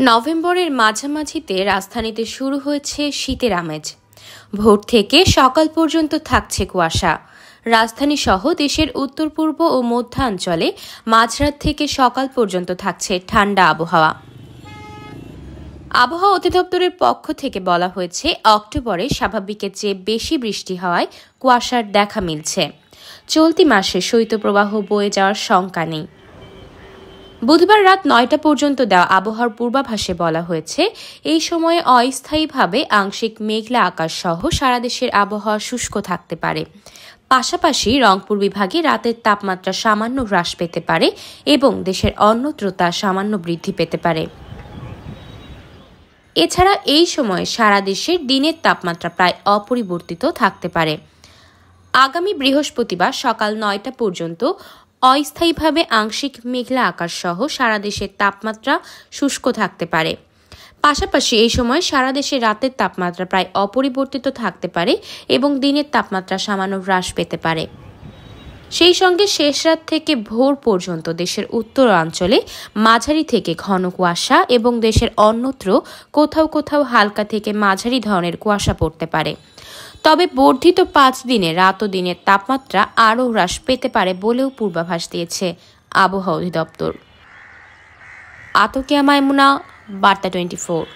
নভেম্বরের মাঝামাঝিতে রাজধানীতে শুরু হয়েছে শীতের আমেজ। ভোর থেকে সকাল পর্যন্ত থাকছে কুয়াশা। রাজধানী সহ দেশের উত্তর পূর্ব ও মধ্যাঞ্চলে মাঝরাত থেকে সকাল পর্যন্ত থাকছে ঠান্ডা আবহাওয়া। আবহাওয়া অধিদপ্তরের পক্ষ থেকে বলা হয়েছে, অক্টোবরে স্বাভাবিকের চেয়ে বেশি বৃষ্টি হওয়ায় কুয়াশার দেখা মিলছে। চলতি মাসে শৈত্যপ্রবাহ বয়ে যাওয়ার শঙ্কা নেই। বুধবার রাত ৯টা পর্যন্ত দেওয়া আবহাওয়ার পূর্বাভাসে বলা হয়েছে, এই সময়ে অস্থায়ীভাবে আংশিক মেঘলা আকাশ সহ সারা দেশের আবহাওয়া শুষ্ক থাকতে পারে। পাশাপাশি রংপুর বিভাগে রাতের তাপমাত্রা সামান্য হ্রাস পেতে পারে এবং দেশের অন্যত্র তা সামান্য বৃদ্ধি পেতে পারে। এছাড়া এই সময়ে সারা দেশের দিনের তাপমাত্রা প্রায় অপরিবর্তিত থাকতে পারে। আগামী বৃহস্পতিবার সকাল ৯টা পর্যন্ত অস্থায়ীভাবে আংশিক মেঘলা আকাশ সহ সারা দেশের তাপমাত্রা শুষ্ক থাকতে পারে। পাশাপাশি এই সময় সারা দেশে রাতের তাপমাত্রা প্রায় অপরিবর্তিত থাকতে পারে এবং দিনের তাপমাত্রা সামান্য হ্রাস পেতে পারে। সেই সঙ্গে শেষ রাত থেকে ভোর পর্যন্ত দেশের উত্তরাঞ্চলে মাঝারি থেকে ঘন কুয়াশা এবং দেশের অন্যত্র কোথাও কোথাও হালকা থেকে মাঝারি ধরনের কুয়াশা পড়তে পারে। তবে বর্ধিত 5 দিনে রাত ও দিনের তাপমাত্রা আরও হ্রাস পেতে পারে বলেও পূর্বাভাস দিয়েছে আবহাওয়া অধিদপ্তর। আতকিয়া মাইমুনা, বার্তা 24।